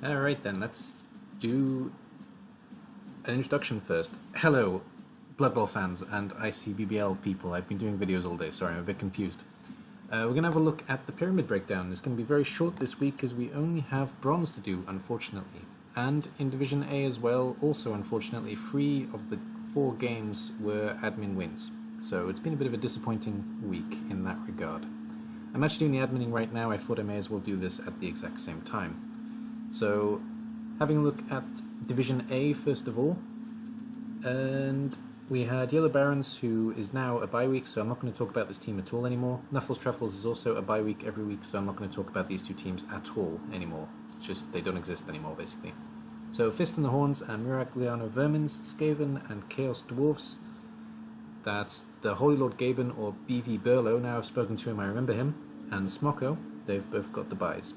Alright then, let's do an introduction first. Hello, Blood Bowl fans and ICBBL people. I've been doing videos all day, sorry, I'm a bit confused. We're going to have a look at the pyramid breakdown. It's going to be very short this week because we only have bronze to do, unfortunately. And in Division A as well, also unfortunately, 3 of the 4 games were admin wins. So it's been a bit of a disappointing week in that regard. I'm actually doing the adminning right now. I thought I may as well do this at the exact same time. So, having a look at Division A first of all, and we had Yellow Barons, who is now a bye week, so I'm not going to talk about this team at all anymore. Nuffles Truffles is also a bye week every week, so I'm not going to talk about these two teams at all anymore. It's just, they don't exist anymore, basically. So, Fist and the Horns and Miragliano Vermins, Skaven and Chaos Dwarfs. That's the Holy Lord Gaben, or BV Burlow, now I've spoken to him, I remember him, and Smocko. They've both got the byes.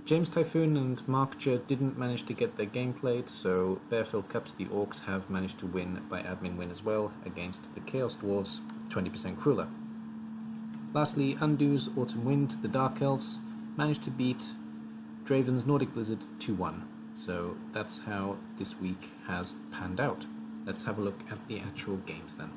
James Typhoon and Markja didn't manage to get their game played, so Bearfield Cups, the Orcs, have managed to win by admin win as well against the Chaos Dwarves, 20% crueler. Lastly, Undo's Autumn Wind, the Dark Elves, managed to beat Draven's Nordic Blizzard 2-1. So that's how this week has panned out. Let's have a look at the actual games then.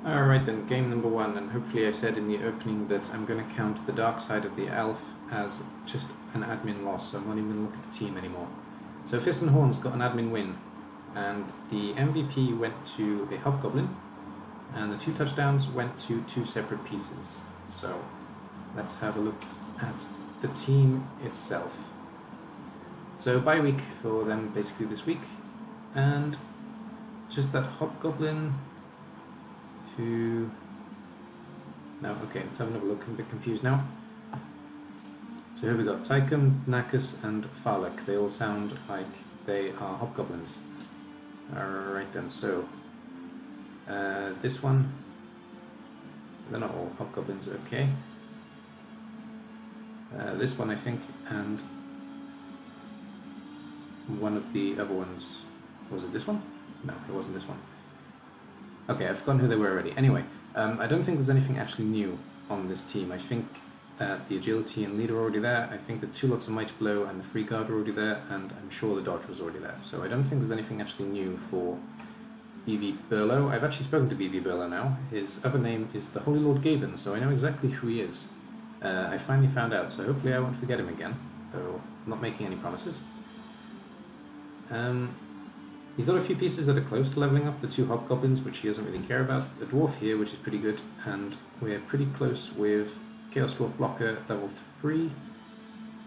Alright then, game number 1, and hopefully I said in the opening that I'm going to count the dark side of the elf as just an admin loss, so I'm not even going to look at the team anymore. So Fist and Horns got an admin win, and the MVP went to a Hobgoblin, and the 2 touchdowns went to 2 separate pieces. So let's have a look at the team itself. So bye week for them basically this week, and just that Hobgoblin who... No, okay, let's have another look. I'm a bit confused now. So here we got Tychum, Nakus and Farlek. They all sound like they are Hobgoblins. Alright then, so this one, they're not all Hobgoblins, okay. This one I think, and one of the other ones, was it this one? No, it wasn't this one. Okay, I've forgotten who they were already. Anyway, I don't think there's anything actually new on this team. I think that the agility and leader are already there. I think the 2 lots of mighty blow and the free guard are already there, and I'm sure the dodge was already there. So I don't think there's anything actually new for BV Burlow. I've actually spoken to BV Burlow now. His other name is the Holy Lord Gaben, so I know exactly who he is. I finally found out, so hopefully I won't forget him again, though I'm not making any promises. He's got a few pieces that are close to leveling up, the 2 Hobgoblins, which he doesn't really care about, a Dwarf here, which is pretty good, and we're pretty close with Chaos Dwarf Blocker level 3,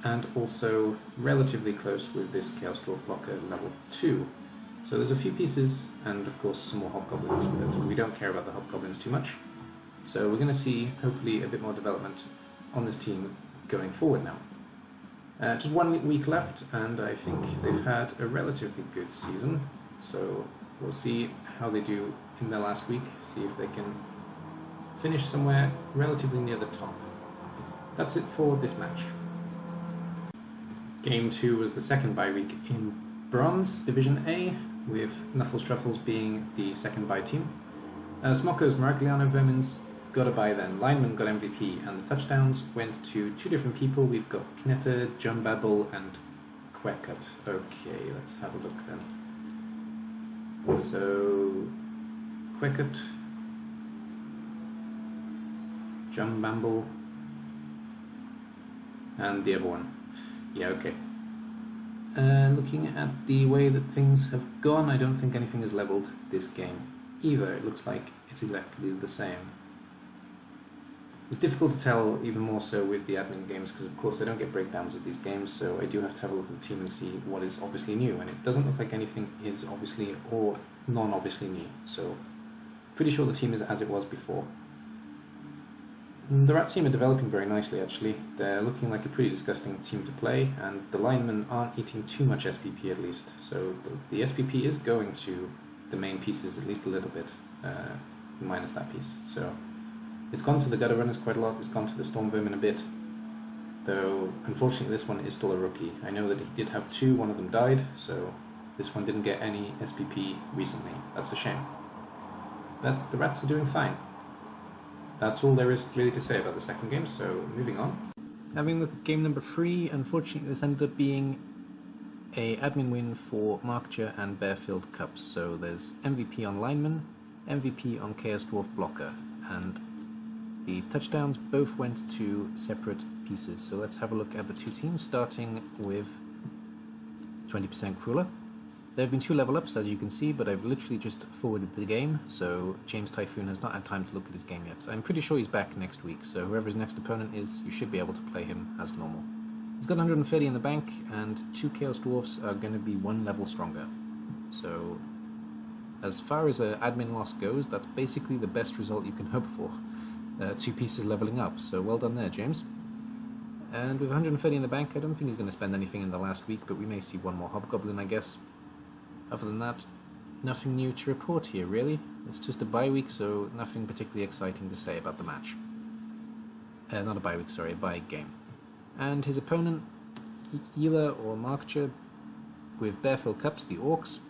and also relatively close with this Chaos Dwarf Blocker level 2. So there's a few pieces, and of course some more Hobgoblins, but we don't care about the Hobgoblins too much. So we're going to see, hopefully, a bit more development on this team going forward now. Just 1 week left, and I think they've had a relatively good season, so we'll see how they do in their last week, see if they can finish somewhere relatively near the top. That's it for this match. Game 2 was the second bye week in Bronze, Division A, with Nuffles Truffles being the second bye team. Smocko's Miragliano Vermins got a bye then, Lineman got MVP, and the touchdowns went to 2 different people. We've got Kneta, Jumbabble, and Quecut. Okay, let's have a look then. So, Quecut, Jumbamble, and the other one. Yeah, okay. Looking at the way that things have gone, I don't think anything is leveled this game either. It looks like it's exactly the same. It's difficult to tell, even more so with the admin games, because of course I don't get breakdowns of these games, so I do have to have a look at the team and see what is obviously new, and it doesn't look like anything is obviously or non-obviously new, so pretty sure the team is as it was before. The Rat team are developing very nicely actually. They're looking like a pretty disgusting team to play, and the linemen aren't eating too much SPP at least, so the SPP is going to the main pieces at least a little bit, minus that piece, so it's gone to the Gutter Runners quite a lot, it's gone to the Storm Vermin a bit, though unfortunately this one is still a rookie. I know that he did have 2, one of them died, so this one didn't get any SPP recently. That's a shame. But the Rats are doing fine. That's all there is really to say about the second game, so moving on. Having a look at game number 3, unfortunately this ended up being a admin win for Markja and Bearfield Cups. So there's MVP on lineman, MVP on Chaos Dwarf blocker, and the touchdowns both went to separate pieces. So let's have a look at the two teams, starting with 20% Crueler. There have been 2 level ups, as you can see, but I've literally just forwarded the game, so James Typhoon has not had time to look at his game yet. I'm pretty sure he's back next week, so whoever his next opponent is, you should be able to play him as normal. He's got 130 in the bank, and 2 Chaos Dwarfs are going to be 1 level stronger. So, as far as admin loss goes, that's basically the best result you can hope for. 2 pieces leveling up, so well done there, James. And with 130 in the bank, I don't think he's going to spend anything in the last week, but we may see 1 more Hobgoblin, I guess. Other than that, nothing new to report here, really. It's just a bye week, so nothing particularly exciting to say about the match. Not a bye week, sorry, a bye game. And his opponent, Ela or Markja, with Bearfield Cups, the Orcs.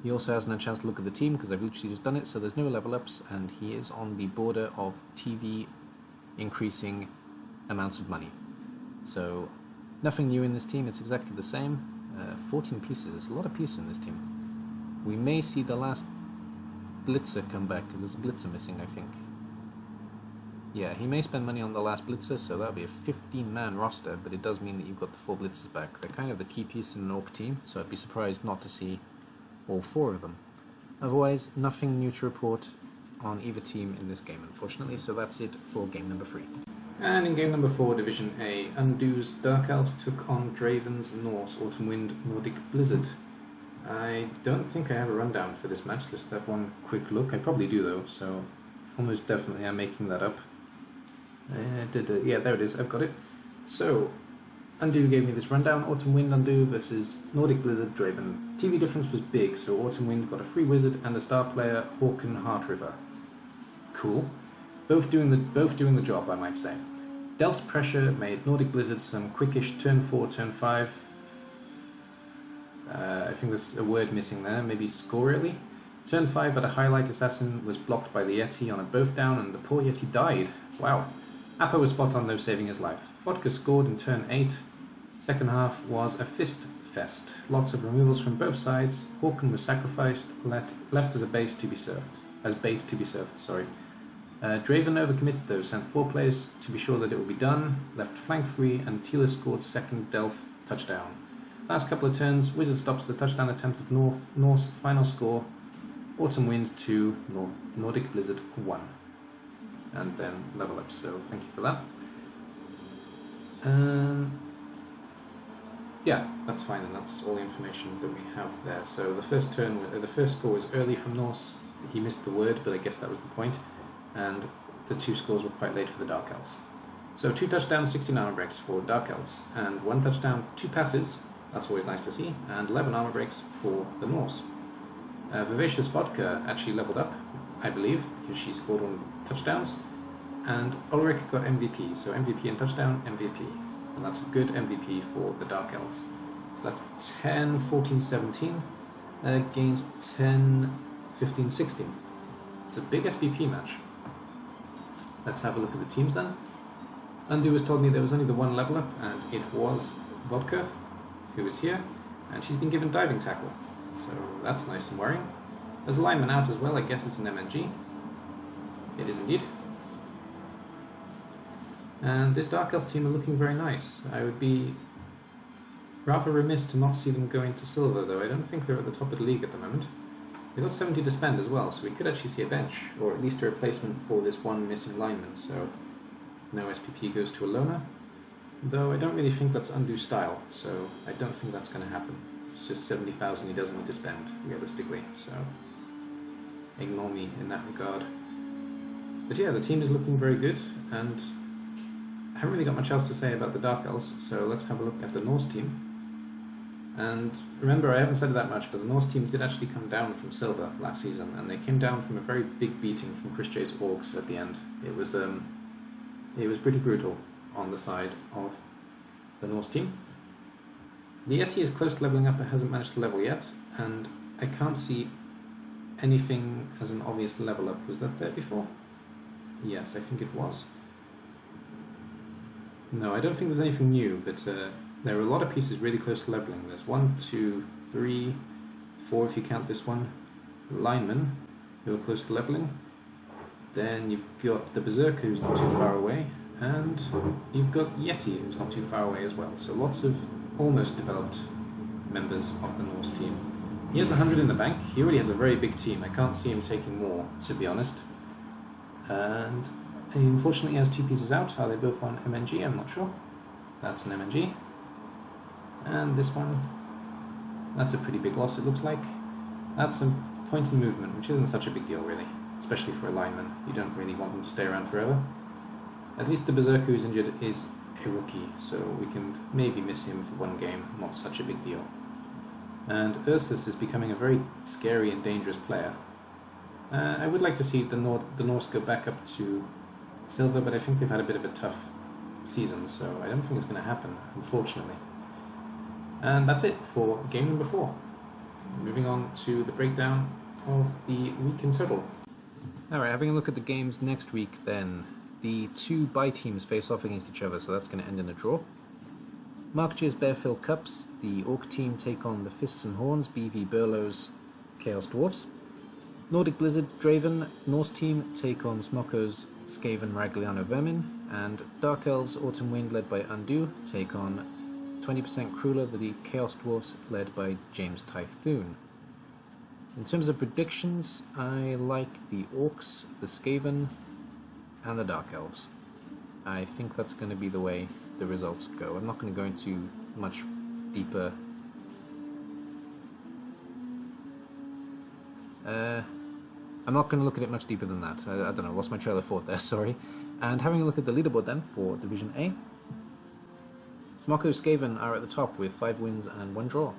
He also hasn't had a chance to look at the team, because I've literally just done it, so there's no level ups, and he is on the border of TV increasing amounts of money. So, nothing new in this team, it's exactly the same. 14 pieces, a lot of pieces in this team. We may see the last Blitzer come back, because there's a Blitzer missing, I think. Yeah, he may spend money on the last Blitzer, so that'll be a 15-man roster, but it does mean that you've got the 4 Blitzers back. They're kind of the key piece in an Orc team, so I'd be surprised not to see all 4 of them. Otherwise, nothing new to report on either team in this game, unfortunately, so that's it for game number 3. And in game number 4, Division A, Undo's Dark Elves took on Draven's Norse Autumn Wind Nordic Blizzard. I don't think I have a rundown for this match. Let's have one quick look. I probably do though, so almost definitely I'm making that up. Yeah, there it is, I've got it. So, Undo gave me this rundown. Autumn Wind Undo versus Nordic Blizzard Draven. TV difference was big, so Autumn Wind got a free wizard and a star player, Hawken Heartriver. Cool. Both doing the job, I might say. Delph's pressure made Nordic Blizzard some quickish turn 4, turn 5. I think there's a word missing there, maybe score really. Turn 5 at a highlight assassin was blocked by the Yeti on a both down, and the poor Yeti died. Wow. Appa was spot on though, saving his life. Vodka scored in turn 8. Second half was a fist fest. Lots of removals from both sides. Hawken was sacrificed, left as a bait to be served. Sorry. Draven overcommitted though, sent 4 players to be sure that it would be done, left flank free, and Tila scored second Delph touchdown. Last couple of turns, Wizard stops the touchdown attempt of Norse, final score, Autumn Wind 2, Nordic Blizzard 1. And then level up, so thank you for that. Yeah, that's fine, and that's all the information that we have there. So the first score was early from Norse. He missed the word, but I guess that was the point. And the 2 scores were quite late for the Dark Elves. So 2 touchdowns, 16 armor breaks for Dark Elves, and 1 touchdown, 2 passes, that's always nice to see, and 11 armor breaks for the Norse. Vivacious Vodka actually leveled up, I believe, because she scored 1 of the touchdowns, and Ulrich got MVP, so MVP and touchdown, MVP. And that's a good MVP for the Dark Elves. So that's 10, 14, 17 against 10, 15, 16. It's a big SBP match. Let's have a look at the teams then. Undo has told me there was only the 1 level up, and it was Vodka, who is here, and she's been given diving tackle. So that's nice and worrying. There's a lineman out as well, I guess it's an MNG. It is indeed. And this Dark Elf team are looking very nice. I would be rather remiss to not see them go into silver, though. I don't think they're at the top of the league at the moment. They've got 70 to spend as well, so we could actually see a bench, or at least a replacement for this 1 missing lineman, so no SPP goes to a loner. Though I don't really think that's Undo style, so I don't think that's going to happen. It's just 70,000 he doesn't need to spend, realistically, so ignore me in that regard. But yeah, the team is looking very good, and I haven't really got much else to say about the Dark Elves, so let's have a look at the Norse team. And remember, I haven't said that much, but the Norse team did actually come down from silver last season, and they came down from a very big beating from Chris J's Orcs at the end. It was pretty brutal on the side of the Norse team. The Yeti is close to leveling up but hasn't managed to level yet, and I can't see anything as an obvious level up. Was that there before? Yes, I think it was. No, I don't think there's anything new, but there are a lot of pieces really close to leveling. There's 1, 2, 3, 4 if you count this one. Linemen who are close to leveling. Then you've got the Berserker who's not too far away, and you've got Yeti who's not too far away as well. So lots of almost developed members of the Norse team. He has 100 in the bank. He already has a very big team. I can't see him taking more, to be honest. And he unfortunately has 2 pieces out. Are they both on MNG? I'm not sure. That's an MNG. And this one, that's a pretty big loss it looks like. That's a point in movement, which isn't such a big deal really, especially for a lineman. You don't really want them to stay around forever. At least the Berserker who's injured is a rookie, so we can maybe miss him for 1 game, not such a big deal. And Ursus is becoming a very scary and dangerous player. I would like to see the Norse go back up to silver, but I think they've had a bit of a tough season, so I don't think it's going to happen, unfortunately. And that's it for game number 4. Moving on to the breakdown of the week in total. Alright, having a look at the games next week then. The 2 bye teams face off against each other, so that's going to end in a draw. Mark's Bearfield Cups, the Orc team take on the Fists and Horns, BV Burlow's Chaos Dwarfs. Nordic Blizzard Draven, Norse team take on Smocko's Skaven Ragliano Vermin, and Dark Elves Autumn Wind led by Undo take on 20% Crueler, the Chaos Dwarfs led by James Typhoon. In terms of predictions, I like the Orcs, the Skaven, and the Dark Elves. I think that's going to be the way the results go. I'm not going to go into much deeper. I'm not going to look at it much deeper than that. I don't know, lost my trail of thought there, sorry. And having a look at the leaderboard then for Division A. Smocko's Skaven are at the top with 5 wins and 1 draw.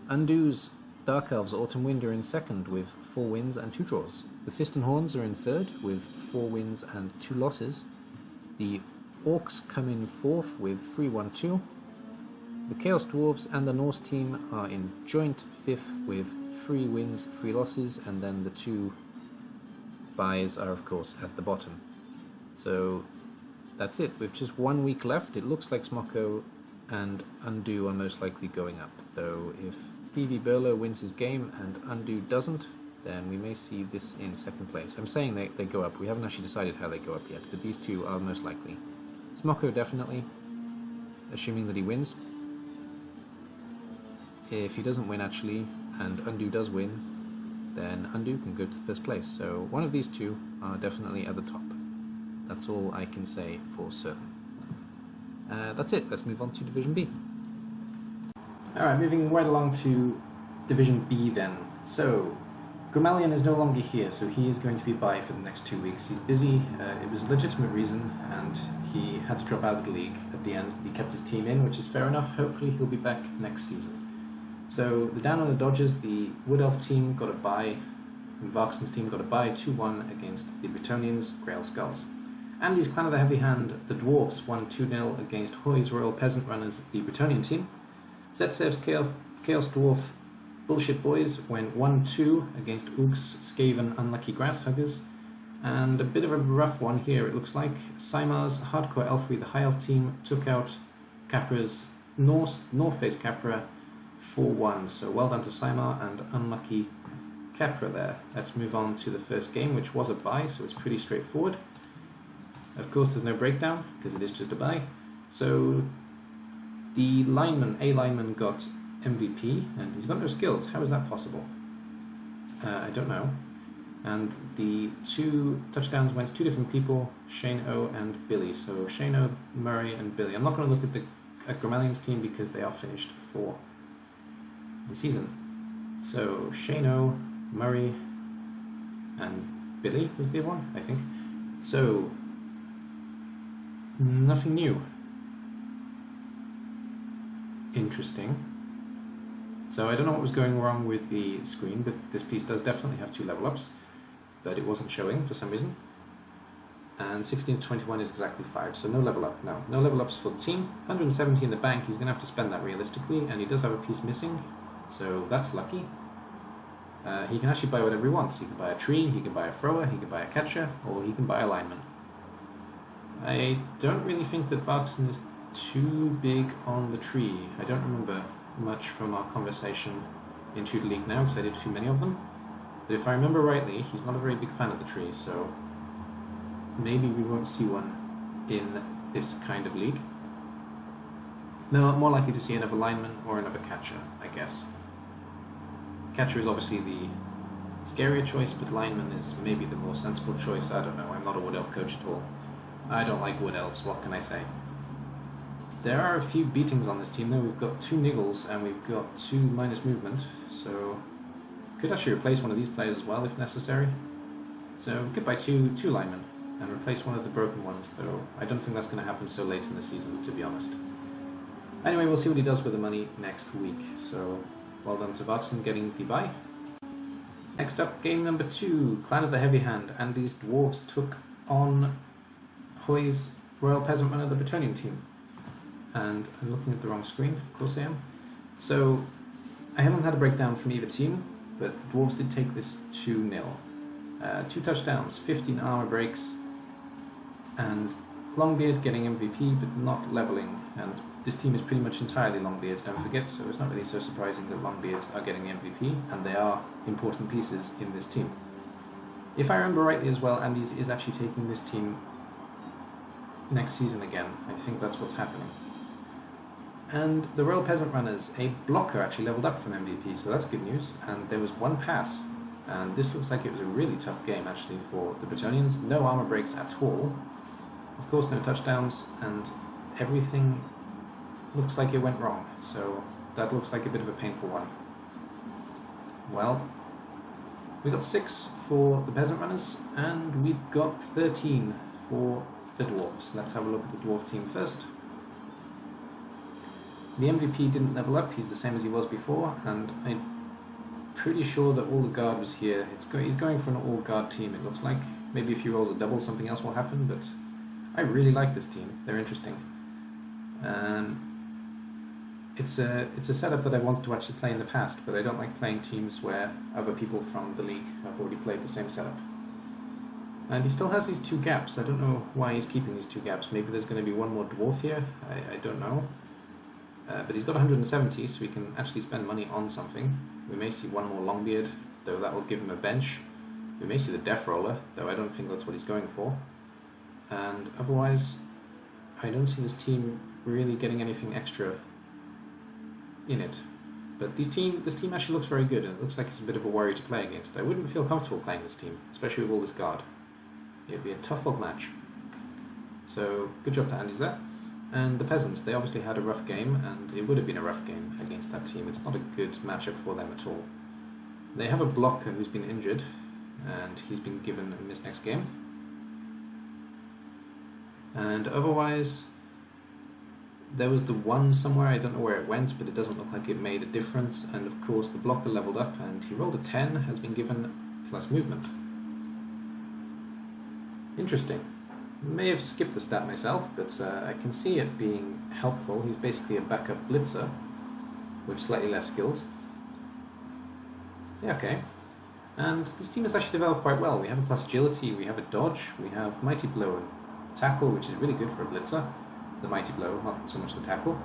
Undo's Dark Elves Autumn Wind are in second with 4 wins and 2 draws. The Fist and Horns are in third with 4 wins and 2 losses. The Orcs come in fourth with 3-1-2. The Chaos Dwarves and the Norse team are in joint fifth with 3 wins, 3 losses, and then the 2 byes are of course at the bottom. So that's it. With just 1 week left, it looks like Smocko and Undo are most likely going up, though if BV Burlow wins his game and Undo doesn't, then we may see this in second place. I'm saying they go up. We haven't actually decided how they go up yet, but these 2 are most likely. Smocko definitely, assuming that he wins. If he doesn't win actually, and Undo does win, then Undo can go to first place. So one of these 2 are definitely at the top. That's all I can say for certain. That's it. Let's move on to Division B. Alright, moving right along to Division B then. So, Grimalion is no longer here, so he is going to be bye for the next 2 weeks. He's busy, it was a legitimate reason, and he had to drop out of the league at the end. He kept his team in, which is fair enough. Hopefully he'll be back next season. So, the Down Under Dodgers, the Wood Elf team got a bye, and Varkson's team got a bye 2-1 against the Bretonians, Grail Skulls. Andy's Clan of the Heavy Hand, the Dwarfs, won 2-0 against Hoy's Royal Peasant Runners, the Bretonian team. Zetsev's Chaos Dwarf Bullshit Boys went 1-2 against Oog's Skaven Unlucky Grasshuggers. And a bit of a rough one here, it looks like. Saimar's Hardcore Elfry, the High Elf team, took out Capra's North Face Capra 4-1. So well done to Saimar and unlucky Capra there. Let's move on to the first game, which was a bye, so it's pretty straightforward. Of course, there's no breakdown, because it is just a bye. So the A lineman got MVP, and he's got no skills. How is that possible? I don't know. And the 2 touchdowns went to 2 different people, Shane O and Billy. So Shane O, Murray, and Billy. I'm not going to look at Gramalion's team because they are finished for the season. So Shane O, Murray, and Billy was the other one, I think. So nothing new. Interesting. So I don't know what was going wrong with the screen, but this piece does definitely have 2 level ups, but it wasn't showing for some reason. And 16 to 21 is exactly 5, so no level up. No level ups for the team. 170 in the bank, he's going to have to spend that realistically, and he does have a piece missing, so that's lucky. He can actually buy whatever he wants. He can buy a tree, he can buy a thrower, he can buy a catcher, or he can buy a lineman. I don't really think that Vaxen is too big on the tree. I don't remember much from our conversation in Tutor League now, because I did too many of them. But if I remember rightly, he's not a very big fan of the tree, so maybe we won't see one in this kind of league. No, I'm more likely to see another lineman or another catcher, I guess. Catcher is obviously the scarier choice, but lineman is maybe the more sensible choice. I don't know, I'm not a Wood Elf coach at all. I don't like Wood Elves, what can I say? There are a few beatings on this team though. We've got 2 niggles and we've got 2 minus movement, so could actually replace one of these players as well if necessary. So we could buy two linemen and replace one of the broken ones, though I don't think that's going to happen so late in the season, to be honest. Anyway, we'll see what he does with the money next week, so well done to Vaxen getting the buy. Next up, game number 2, Clan of the Heavy Hand. Andy's Dwarves took on Hoy's Royal Peasant Runner, the Bretonian team. And I'm looking at the wrong screen, of course I am. So, I haven't had a breakdown from either team, but the Dwarves did take this 2-0. 2 touchdowns, 15 armor breaks, and Longbeard getting MVP but not leveling. And this team is pretty much entirely Longbeards, don't forget, so it's not really so surprising that Longbeards are getting the MVP, and they are important pieces in this team. If I remember rightly as well, Andy's is actually taking this team next season again. I think that's what's happening. And the Royal Peasant Runners, a blocker actually leveled up from MVP, so that's good news. And there was 1 pass, and this looks like it was a really tough game actually for the Bretonians. No armor breaks at all. Of course, no touchdowns, and everything looks like it went wrong. So that looks like a bit of a painful one. Well, we got 6 for the Peasant Runners, and we've got 13 for the Dwarves. Let's have a look at the Dwarf team first. The MVP didn't level up, he's the same as he was before, and I'm pretty sure that all the guard was here. He's going for an all-guard team, it looks like. Maybe if he rolls a double, something else will happen, but I really like this team. They're interesting. It's a setup that I wanted to actually play in the past, but I don't like playing teams where other people from the league have already played the same setup. And he still has these 2 gaps. I don't know why he's keeping these 2 gaps. Maybe there's going to be one more dwarf here. I don't know. But he's got 170, so we can actually spend money on something. We may see one more Longbeard, though that will give him a bench. We may see the Death Roller, though I don't think that's what he's going for. And otherwise, I don't see this team really getting anything extra in it. But this team actually looks very good, and it looks like it's a bit of a worry to play against. I wouldn't feel comfortable playing this team, especially with all this guard. It would be a tough old match. So, good job to Andy's there. And the Peasants, they obviously had a rough game, and it would have been a rough game against that team. It's not a good matchup for them at all. They have a blocker who's been injured, and he's been given a miss next game. And otherwise, there was the 1 somewhere, I don't know where it went, but it doesn't look like it made a difference. And of course the blocker leveled up, and he rolled a 10, has been given plus movement. Interesting. May have skipped the stat myself, but I can see it being helpful. He's basically a backup blitzer with slightly less skills. Yeah, okay. And this team has actually developed quite well. We have a plus agility, we have a dodge, we have mighty blow and tackle, which is really good for a blitzer. The mighty blow, not so much the tackle.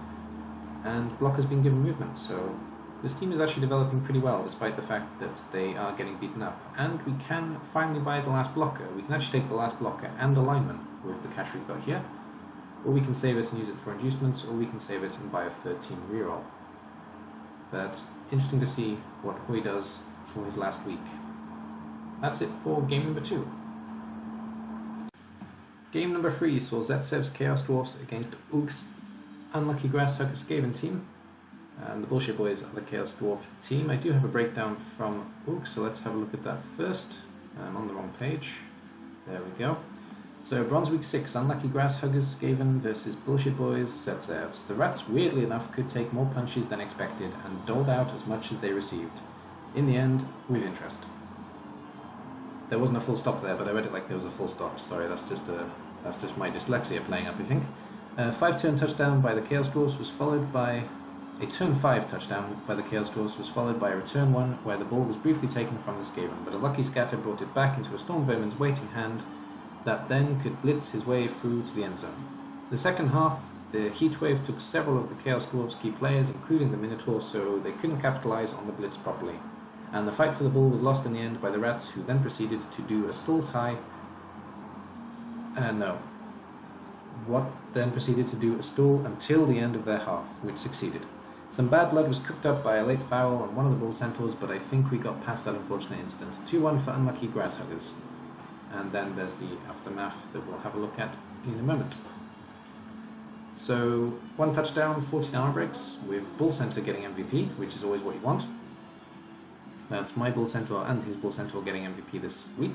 And block has been given movement, so this team is actually developing pretty well, despite the fact that they are getting beaten up. And we can finally buy the last blocker. We can actually take the last blocker and a lineman with the cash we've got here. Or we can save it and use it for inducements, or we can save it and buy a 13 reroll. But interesting to see what Hoy does for his last week. That's it for game number 2. Game number 3 saw Zetsev's Chaos Dwarfs against Oog's Unlucky Grasshugger Skaven team. And the Bullshit Boys are the Chaos Dwarf team. I do have a breakdown from Oog, so let's have a look at that first. I'm on the wrong page. There we go. So, Bronze Week 6, Unlucky Grasshuggers Skaven versus Bullshit Boys Zetsevs. The rats, weirdly enough, could take more punches than expected and doled out as much as they received. In the end, with interest. There wasn't a full stop there, but I read it like there was a full stop. Sorry, that's just my dyslexia playing up, I think. 5-turn touchdown by the Chaos Dwarfs was followed by a turn 5 touchdown by the Chaos Dwarfs was followed by a return 1 where the ball was briefly taken from the Skaven, but a lucky scatter brought it back into a Storm Vermin's waiting hand that then could blitz his way through to the end zone. The second half, the Heatwave took several of the Chaos Dwarfs' key players, including the Minotaur, so they couldn't capitalize on the blitz properly. And the fight for the ball was lost in the end by the Rats, who then proceeded to do a stall tie. Then proceeded to do a stall until the end of their half, which succeeded. Some bad blood was cooked up by a late foul on one of the Bull Centaurs, but I think we got past that unfortunate incident. 2-1 for unlucky Grasshuggers. And then there's the aftermath that we'll have a look at in a moment. So, 1 touchdown, 14 armor breaks, with Bull Centaur getting MVP, which is always what you want. That's my Bull Centaur and his Bull Centaur getting MVP this week.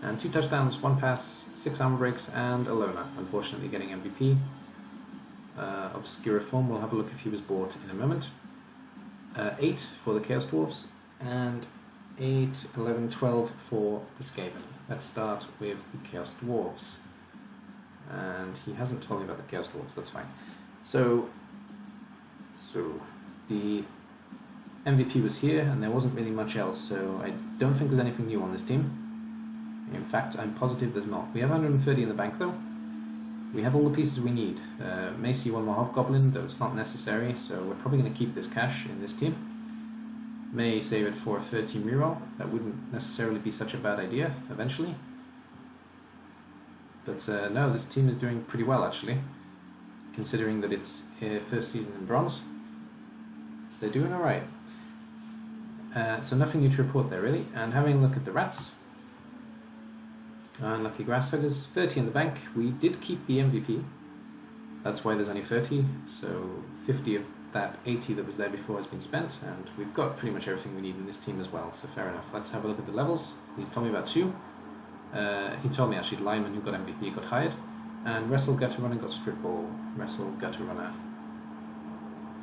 And 2 touchdowns, 1 pass, 6 armor breaks, and Alona, unfortunately, getting MVP. Obscura form, we'll have a look if he was bought in a moment. 8 for the Chaos Dwarfs, and 8, 11, 12 for the Skaven. Let's start with the Chaos Dwarfs. And he hasn't told me about the Chaos Dwarfs, that's fine. So the MVP was here, and there wasn't really much else, so I don't think there's anything new on this team. In fact, I'm positive there's not. We have 130 in the bank though. We have all the pieces we need. May see 1 more Hobgoblin, though it's not necessary, so we're probably going to keep this cash in this team. May save it for a 13 reroll. That wouldn't necessarily be such a bad idea, eventually. But no, this team is doing pretty well actually, considering that it's first season in Bronze. They're doing alright. So nothing new to report there really, and having a look at the Rats. Unlucky Grasshuggers, 30 in the bank. We did keep the MVP, that's why there's only 30, so 50 of that 80 that was there before has been spent, and we've got pretty much everything we need in this team as well, so fair enough. Let's have a look at the levels. He's told me about 2. He told me actually Lyman, who got MVP, got hired, and Wrestle Gutter Runner got Strip Ball. Wrestle Gutter Runner.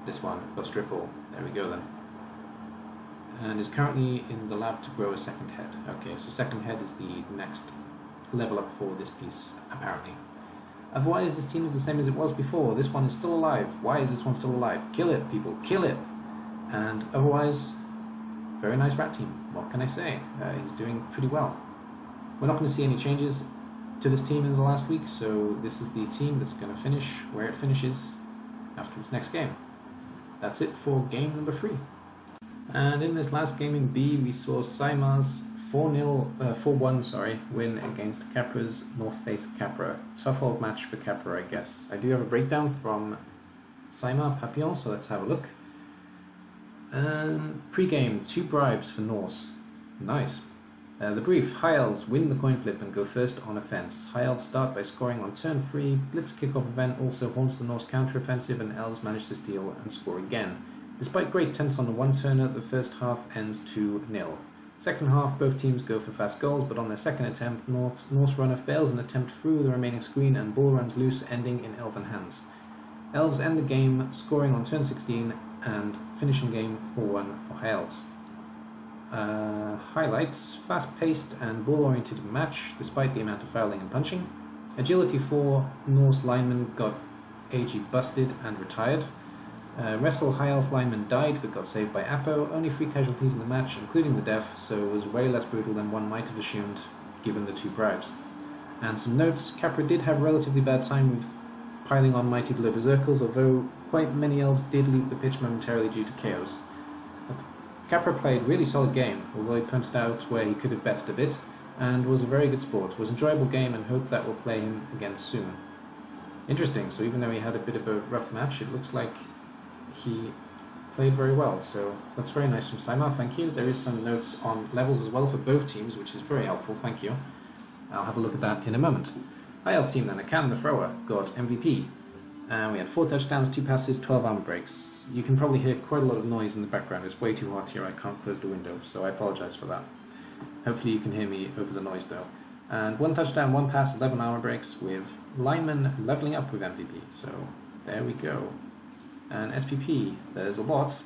This one got Strip Ball. There we go then. And is currently in the lab to grow a second head. Okay, so second head is the next level up for this piece, apparently. Otherwise, this team is the same as it was before. This one is still alive. Why is this one still alive? Kill it, people, kill it! And otherwise, very nice Rat team. What can I say? He's doing pretty well. We're not going to see any changes to this team in the last week, so this is the team that's going to finish where it finishes after its next game. That's it for game number 3. And in this last game in B, we saw Saimar's 4-1 win against Capra's North Face Capra. Tough old match for Capra, I guess. I do have a breakdown from Saimar Papillon, so let's have a look. Pre-game, 2 bribes for Norse. Nice. The brief, High Elves win the coin flip and go first on offense. High Elves start by scoring on turn 3. Blitz kickoff event also haunts the Norse counter-offensive, and Elves manage to steal and score again. Despite great attempts on the 1-turner, the first half ends 2-0. Second half, both teams go for fast goals, but on their second attempt, Norse runner fails an attempt through the remaining screen and ball runs loose, ending in Elven hands. Elves end the game, scoring on turn 16 and finishing game 4-1 for High Elves. Highlights, fast-paced and ball-oriented match, despite the amount of fouling and punching. Agility 4, Norse lineman got AG busted and retired. Wrestle High Elf lineman died but got saved by Apo. Only 3 casualties in the match, including the death, so it was way less brutal than one might have assumed, given the 2 bribes. And some notes, Capra did have a relatively bad time with piling on Mighty Blow Berserkers, although quite many elves did leave the pitch momentarily due to KOs. Capra played a really solid game, although he punched out where he could have betted a bit, and was a very good sport. It was an enjoyable game and hope that we'll play him again soon. Interesting, so even though he had a bit of a rough match, it looks like he played very well, so that's very nice from Saimar, thank you. There is some notes on levels as well for both teams, which is very helpful, thank you. I'll have a look at that in a moment. High Elf team then, Akan the Thrower got MVP. And we had 4 touchdowns, 2 passes, 12 armor breaks. You can probably hear quite a lot of noise in the background. It's way too hot here, I can't close the window, so I apologize for that. Hopefully you can hear me over the noise though. And 1 touchdown, 1 pass, 11 armor breaks, with Lyman leveling up with MVP. So there we go. And SPP, there's a lot.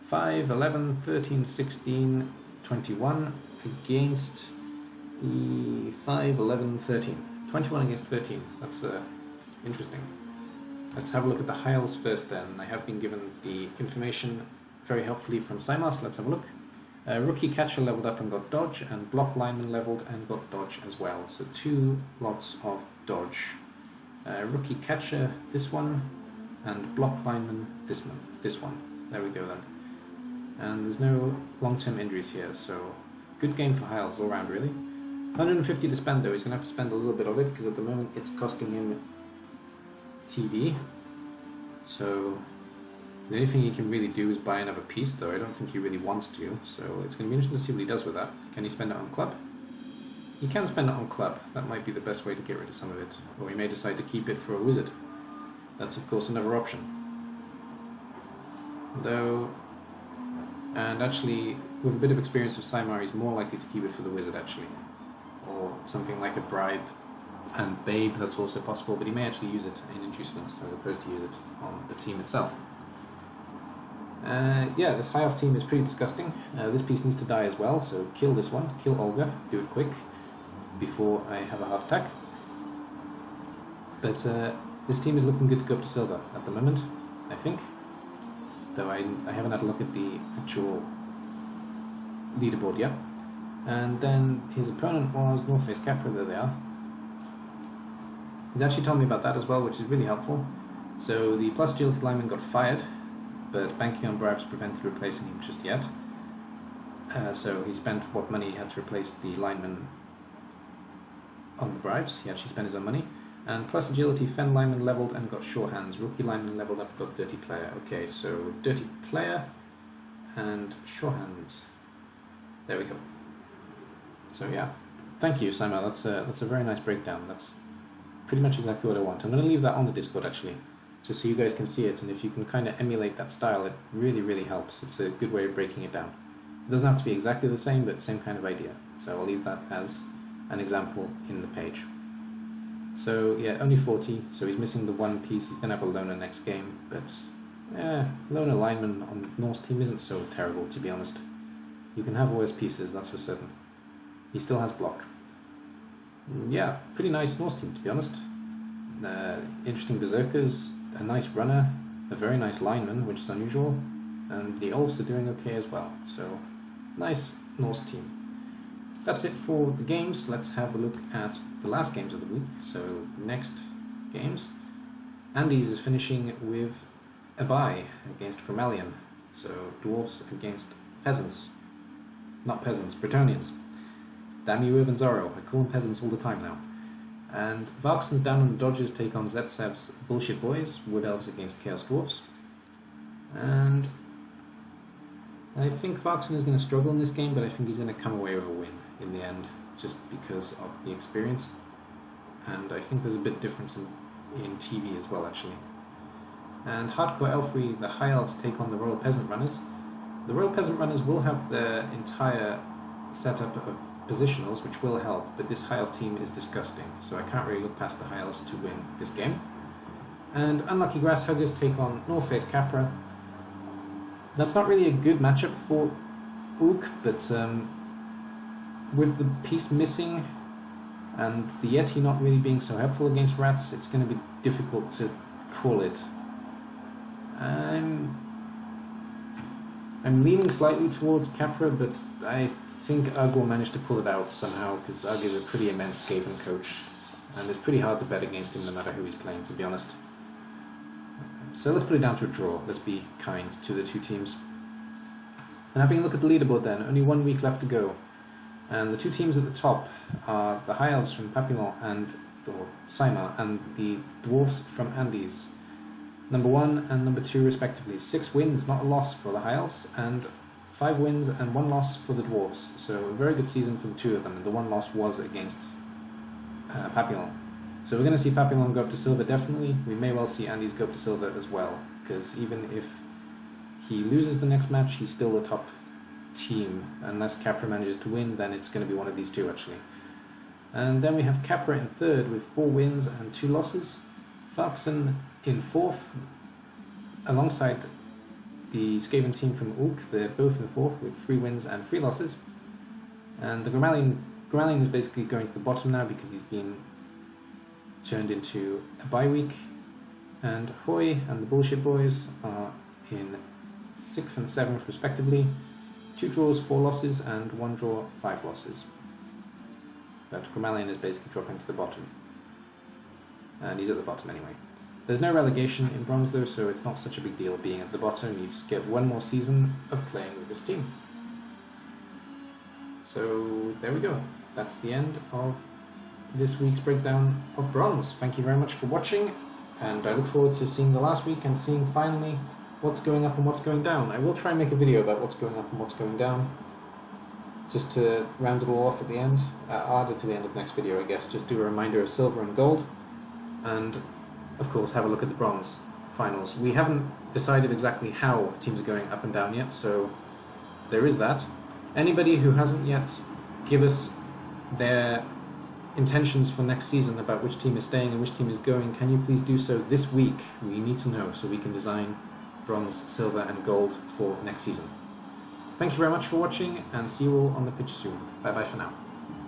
5, 11, 13, 16, 21 against the 5, 11, 13. 21 against 13. That's interesting. Let's have a look at the High Elves first then. I have been given the information very helpfully from Saimar, so let's have a look. Rookie catcher leveled up and got dodge, and block lineman leveled and got dodge as well. So 2 lots of dodge. Rookie catcher, this one, and block lineman, this one. There we go then. And there's no long-term injuries here, so good game for Hiles all round really. 150 to spend though, he's going to have to spend a little bit of it because at the moment it's costing him TV. So the only thing he can really do is buy another piece though. I don't think he really wants to, so it's going to be interesting to see what he does with that. Can he spend it on club? He can spend it on club, that might be the best way to get rid of some of it. Or he may decide to keep it for a wizard. That's of course another option. Though, and actually with a bit of experience of Simar he's more likely to keep it for the wizard actually. Or something like a bribe and babe, that's also possible, but he may actually use it in inducements as opposed to use it on the team itself. Yeah, this high off team is pretty disgusting. This piece needs to die as well, so kill this one, kill Olga, do it quick before I have a heart attack. But this team is looking good to go up to silver at the moment, I think. Though I haven't had a look at the actual leaderboard yet. And then his opponent was North Face Capra, there they are. He's actually told me about that as well, which is really helpful. So the plus agility lineman got fired, but banking on bribes prevented replacing him just yet. So he spent what money he had to replace the lineman on the bribes. He actually spent his own money. And plus agility, Fen lineman leveled and got sure hands. Rookie lineman leveled up, got dirty player. Okay, so dirty player and sure hands. There we go. So yeah, thank you, Simon. That's a very nice breakdown. That's pretty much exactly what I want. I'm going to leave that on the Discord actually, just so you guys can see it, and if you can kind of emulate that style, it really, really helps. It's a good way of breaking it down. It doesn't have to be exactly the same, but same kind of idea. So I'll leave that as an example in the page. So yeah, only 40, so he's missing the one piece. He's going to have a loner next game, but loner lineman on Norse team isn't so terrible, to be honest. You can have worse pieces, that's for certain. He still has block. Yeah, pretty nice Norse team, to be honest. Interesting berserkers, a nice runner, a very nice lineman, which is unusual, and the elves are doing okay as well. So, nice Norse team. That's it for the games. Let's have a look at the last games of the week. So, next games. Andes is finishing with a bye against Chromalion. So, dwarves against peasants. Not peasants, Bretonnians. Damn you, Urban Zorro. I call them peasants all the time now. And Valkson's down on the Dodgers take on Zetsev's Bullshit Boys, Wood Elves against Chaos Dwarfs. And I think Valkson is going to struggle in this game, but I think he's going to come away with a win in the end, just because of the experience. And I think there's a bit of difference in TV as well, actually. And Hardcore Elfry, the High Elves take on the Royal Peasant Runners. The Royal Peasant Runners will have their entire setup of positionals, which will help, but this High Elf team is disgusting, so I can't really look past the High Elves to win this game. And Unlucky Grass Huggers take on North Face Capra. That's not really a good matchup for Ook, but with the piece missing and the Yeti not really being so helpful against rats, it's going to be difficult to call it. I'm leaning slightly towards Capra, but I think Ugg will manage to pull it out somehow, because Ugg is a pretty immense Skaven coach, and it's pretty hard to bet against him no matter who he's playing, to be honest. So let's put it down to a draw. Let's be kind to the two teams. And having a look at the leaderboard then, only 1 week left to go. And the two teams at the top are the High Elves from Papillon or Saima, and the Dwarfs from Andes. Number 1 and number 2 respectively. 6 wins, not a loss for the High Elves, and 5 wins and 1 loss for the Dwarves. So a very good season for the two of them, and the one loss was against Papillon. So we're going to see Papillon go up to silver definitely. We may well see Andes go up to silver as well, because even if he loses the next match, he's still the top team. Unless Capra manages to win, then it's going to be one of these two actually. And then we have Capra in third with 4 wins and 2 losses. Falkson in fourth, alongside the Skaven team from Ook. They're both in fourth with 3 wins and 3 losses. And the Grammalian is basically going to the bottom now because he's been turned into a bye week. And Hoy and the Bullshit Boys are in 6th and 7th respectively. 2 draws, 4 losses, and 1 draw, 5 losses. But Gromalion is basically dropping to the bottom. And he's at the bottom anyway. There's no relegation in bronze though, so it's not such a big deal being at the bottom. You just get 1 more season of playing with this team. So there we go. That's the end of this week's breakdown of bronze. Thank you very much for watching, and I look forward to seeing the last week and seeing finally what's going up and what's going down. I will try and make a video about what's going up and what's going down, just to round it all off at the end. I'll add it to the end of the next video, I guess. Just do a reminder of silver and gold, and of course have a look at the bronze finals. We haven't decided exactly how teams are going up and down yet, so there is that. Anybody who hasn't yet give us their intentions for next season about which team is staying and which team is going, can you please do so this week? We need to know so we can design bronze, silver and gold for next season. Thank you very much for watching, and see you all on the pitch soon. Bye bye for now.